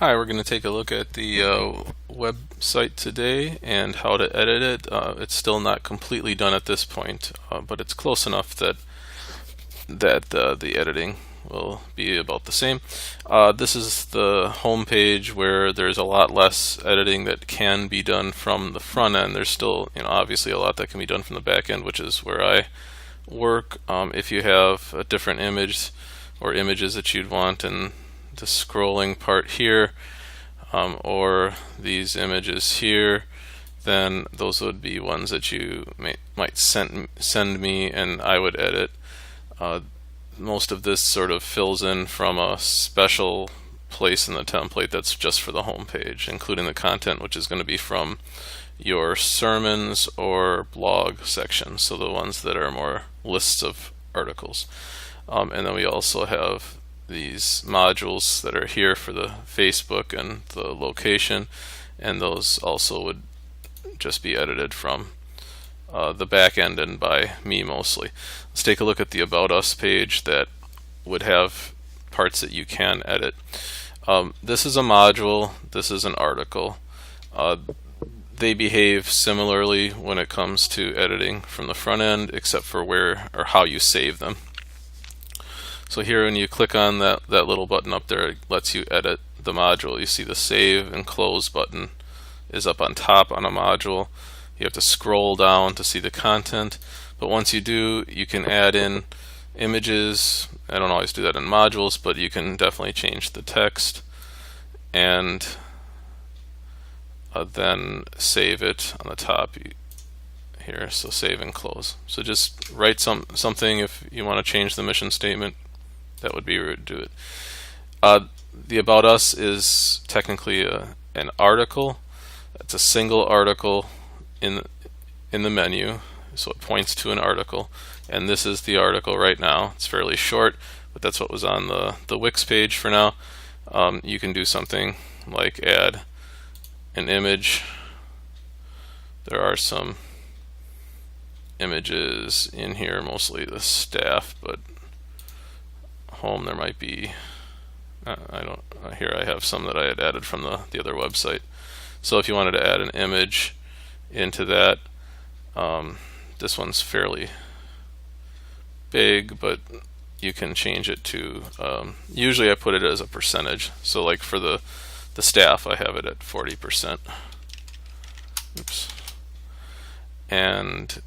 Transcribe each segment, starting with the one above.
Hi, we're going to take a look at the website today and how to edit it. It's still not completely done at this point, but it's close enough that the editing will be about the same. This is the home page where there's a lot less editing that can be done from the front end. There's still, obviously a lot that can be done from the back end, which is where I work. If you have a different image or images that you'd want in the scrolling part here, or these images here, then those would be ones that you might send me and I would edit. Most of this sort of fills in from a special place in the template that's just for the home page, including the content, which is going to be from your sermons or blog section, so the ones that are more lists of articles. And then we also have these modules that are here for the Facebook and the location, and those also would just be edited from the back end and by me mostly. Let's take a look at the About Us page that would have parts that you can edit. This is a module, this is an article. They behave similarly when it comes to editing from the front end, except for where or how you save them. So here when you click on that little button up there, it lets you edit the module. You see the Save and Close button is up on top on a module. You have to scroll down to see the content, but once you do, you can add in images. I don't always do that in modules, but you can definitely change the text and then save it on the top here. So save and close. So just write something if you want to change the mission statement. That would be where to do it. The About Us is technically an article. It's a single article in the menu, so it points to an article. And this is the article right now. It's fairly short, but that's what was on the Wix page for now. You can do something like add an image. There are some images in here, mostly the staff, but home there might be here I have some that I had added from the other website. So if you wanted to add an image into that, this one's fairly big, but you can change it to usually I put it as a percentage. So like for the staff, I have it at 40%. Oops. And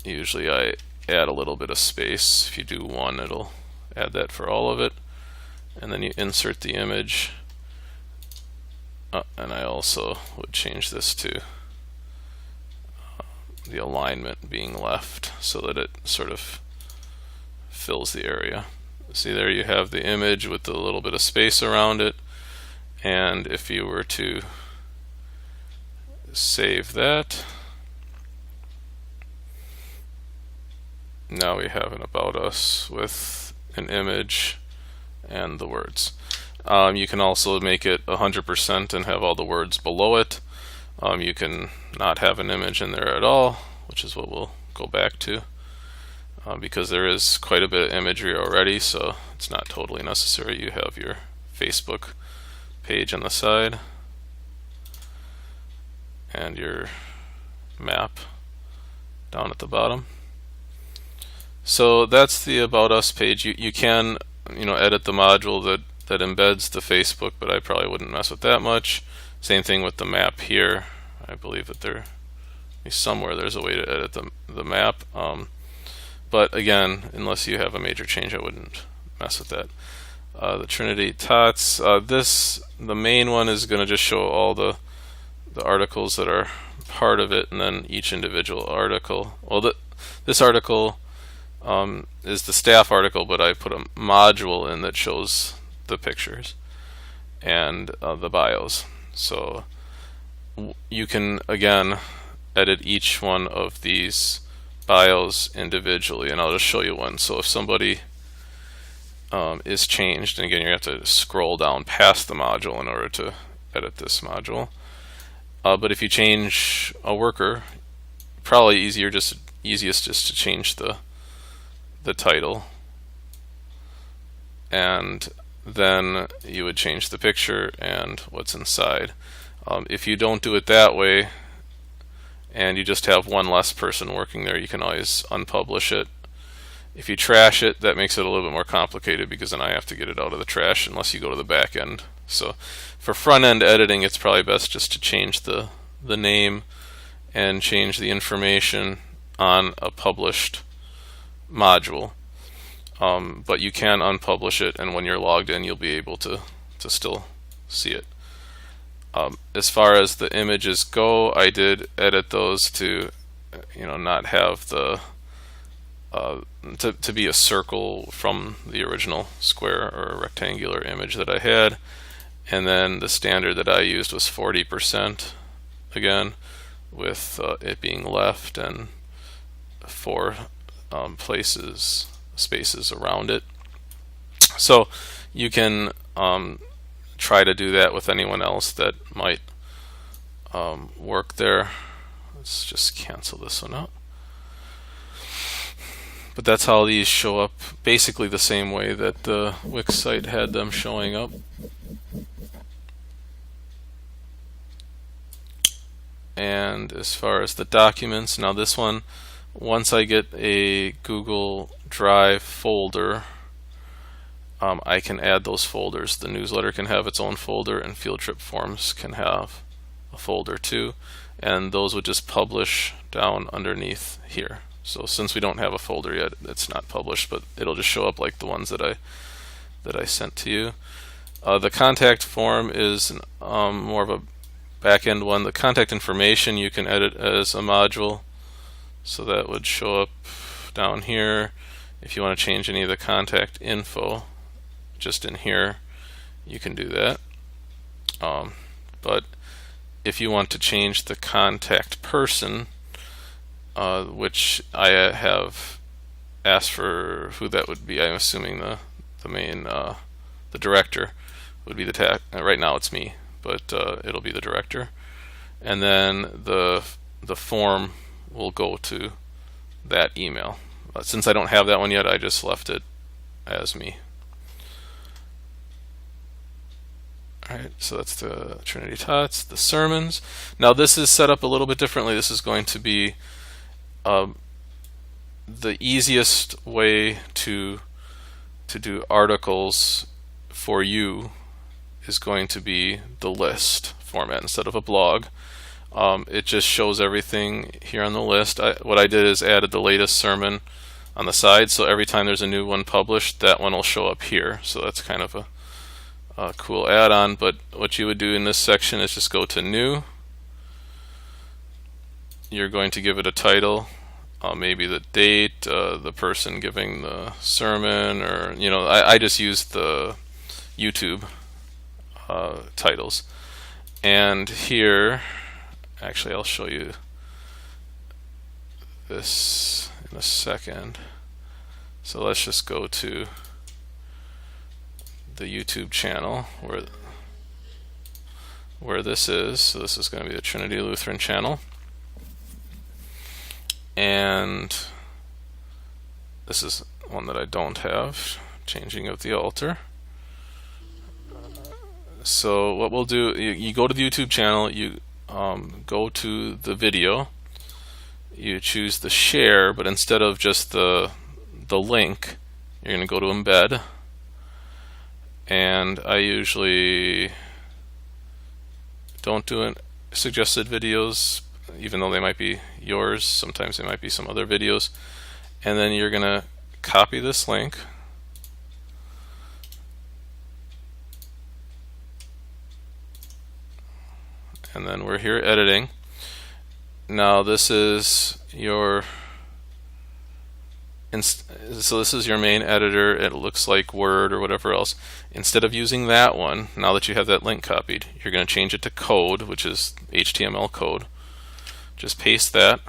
usually I add a little bit of space. If you do one, it'll add that for all of it, and then you insert the image, and I also would change this to the alignment being left so that it sort of fills the area. See, there you have the image with a little bit of space around it, and if you were to save that, now we have an About Us with an image and the words. You can also make it 100% and have all the words below it. You can not have an image in there at all, which is what we'll go back to, because there is quite a bit of imagery already, so it's not totally necessary. You have your Facebook page on the side and your map down at the bottom. So that's the About Us page. You can edit the module that embeds the Facebook, but I probably wouldn't mess with that much. Same thing with the map here. I believe that somewhere there's a way to edit the map. But again, unless you have a major change, I wouldn't mess with that. The Trinity Tots. The main one is going to just show all the articles that are part of it, and then each individual article. Well, this article is the staff article, but I put a module in that shows the pictures and the bios. So you can again edit each one of these bios individually, and I'll just show you one. So if somebody is changed, and again you have to scroll down past the module in order to edit this module, but if you change a worker, probably easiest just to change the title, and then you would change the picture and what's inside. If you don't do it that way and you just have one less person working there, you can always unpublish it. If you trash it, that makes it a little bit more complicated because then I have to get it out of the trash unless you go to the back end. So for front end editing, it's probably best just to change the name and change the information on a published module. But you can unpublish it, and when you're logged in, you'll be able to still see it. As far as the images go, I did edit those to, not have the to be a circle from the original square or rectangular image that I had, and then the standard that I used was 40% again, with it being left and 4 spaces around it. So you can try to do that with anyone else that might work there. Let's just cancel this one out. But that's how these show up, basically the same way that the Wix site had them showing up. And as far as the documents, now this one, once I get a Google Drive folder, I can add those folders. The newsletter can have its own folder, and field trip forms can have a folder too, and those would just publish down underneath here. So since we don't have a folder yet, it's not published, but it'll just show up like the ones that I sent to you. The contact form is more of a back-end one. The contact information you can edit as a module, so that would show up down here. If you want to change any of the contact info, just in here, you can do that. But if you want to change the contact person, which I have asked for who that would be, I'm assuming the main the director would be the tag. Right now it's me, but it'll be the director, and then the form will go to that email. Since I don't have that one yet, I just left it as me. Alright, so that's the Trinity Tots, the sermons. Now this is set up a little bit differently. This is going to be the easiest way to do articles for you is going to be the list format instead of a blog. It just shows everything here on the list. What I did is added the latest sermon on the side, so every time there's a new one published, that one will show up here. So that's kind of a cool add-on. But what you would do in this section is just go to New. You're going to give it a title, maybe the date, the person giving the sermon, or I just used the YouTube titles. And here, actually, I'll show you this in a second. So let's just go to the YouTube channel where this is. So this is going to be the Trinity Lutheran channel. And this is one that I don't have, changing of the altar. So what we'll do, you go to the YouTube channel, you go to the video, you choose the share, but instead of just the link, you're going to go to embed. And I usually don't do suggested videos, even though they might be yours. Sometimes they might be some other videos. And then you're going to copy this link, and then we're here editing. Now this is your so this is your main editor. It looks like Word or whatever else. Instead of using that one, now that you have that link copied, you're going to change it to code, which is HTML code. Just paste that.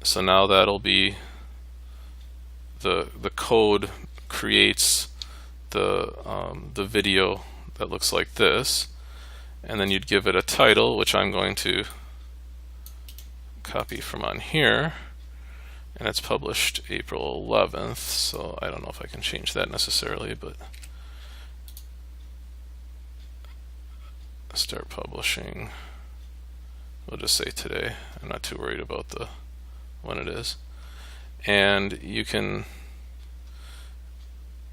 So now that'll be the code creates the video that looks like this, and then you'd give it a title, which I'm going to copy from on here. And it's published April 11th, so I don't know if I can change that necessarily, but start publishing. We'll just say today. I'm not too worried about when it is. And you can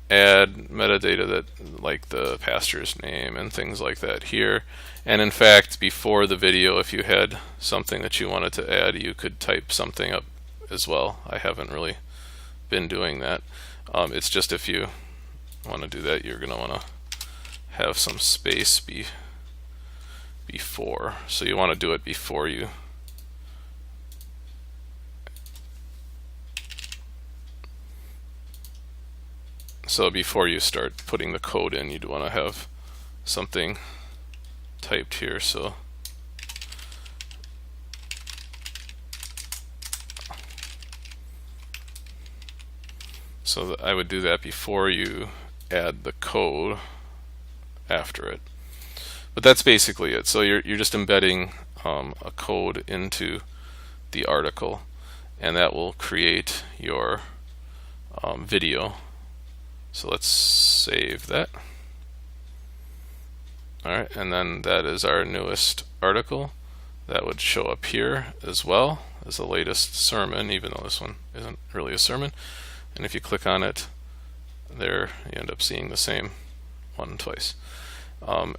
add metadata that, like the pastor's name and things like that here. And in fact, before the video, if you had something that you wanted to add, you could type something up as well. I haven't really been doing that. It's just if you want to do that, you're going to want to have some space before. So you want to do it before you start putting the code in, you'd want to have something typed here. So I would do that before you add the code after it. But that's basically it. So you're just embedding a code into the article, and that will create your video. So let's save that. Alright, and then that is our newest article. That would show up here as well as the latest sermon, even though this one isn't really a sermon. And if you click on it, there you end up seeing the same one twice.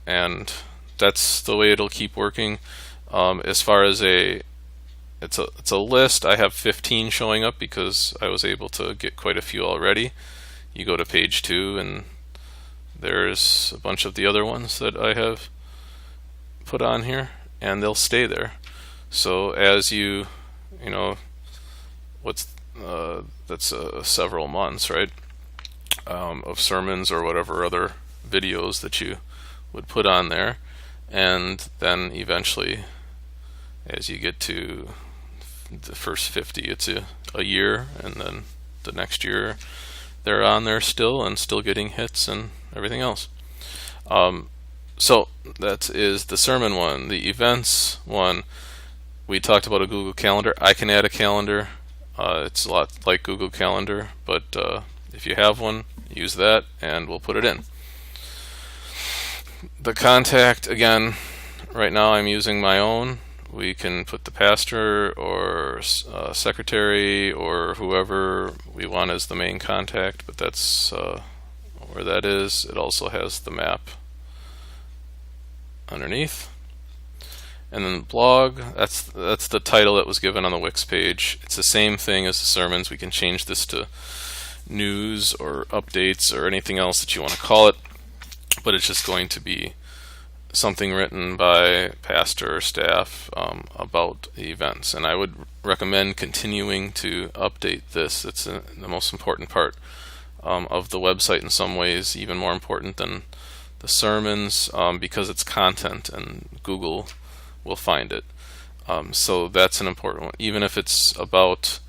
And that's the way it'll keep working. As far as it's a list, I have 15 showing up because I was able to get quite a few already. You go to page 2 and there's a bunch of the other ones that I have put on here, and they'll stay there. So as you know, that's several months, right, of sermons or whatever other videos that you would put on there, and then eventually, as you get to the first 50, it's a year, and then the next year they're on there still and still getting hits and everything else. So that is the sermon one. The events one, we talked about a Google Calendar. I can add a calendar. It's a lot like Google Calendar, but if you have one, use that and we'll put it in. The contact, again, right now I'm using my own. We can put the pastor or secretary or whoever we want as the main contact, but that's where that is. It also has the map underneath. And then blog, that's the title that was given on the Wix page. It's the same thing as the sermons. We can change this to news or updates or anything else that you want to call it, but it's just going to be something written by pastor or staff about the events. And I would recommend continuing to update this. It's the most important part of the website, in some ways even more important than the sermons, because it's content and Google will find it. So that's an important one. Even if it's about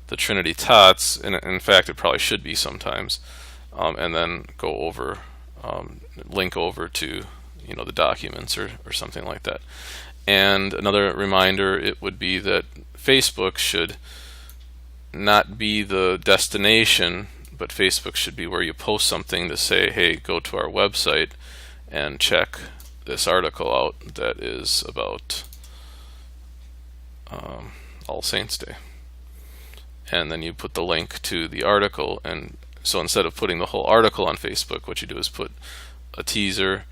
the Trinity Tots, and in fact it probably should be sometimes, and then go over, link over to the documents or something like that. And another reminder, it would be that Facebook should not be the destination, but Facebook should be where you post something to say, hey, go to our website and check this article out that is about All Saints Day. And then you put the link to the article, and so instead of putting the whole article on Facebook, what you do is put a teaser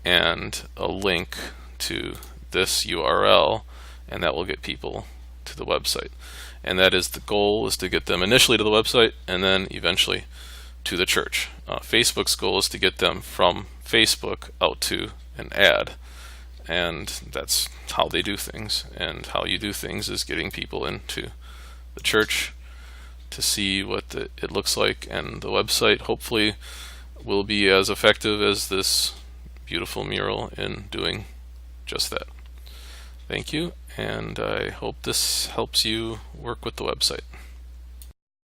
and a link to this URL, and that will get people to the website. And that is the goal, is to get them initially to the website and then eventually to the church. Facebook's goal is to get them from Facebook out to an ad, and that's how they do things. And how you do things is getting people into the church to see what it looks like, and the website hopefully will be as effective as this beautiful mural in doing just that. Thank you, and I hope this helps you work with the website.